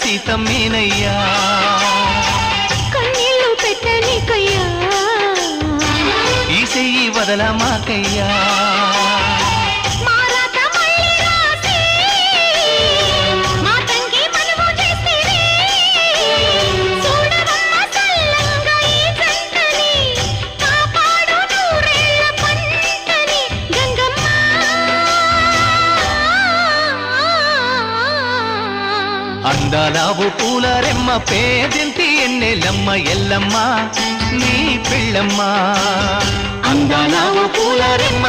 సీతమ్మేనయ్యా కన్నీళ్ళు పెట్టనికయ్యా ఈ చెయ్యి వదలమాకయ్యా అందాలావు పూల రెమ్మ పేదింటి ఎన్నెలమ్మ ఎల్లమ్మ నీ పిల్లమ్మ అందాలావు పూల రెమ్మ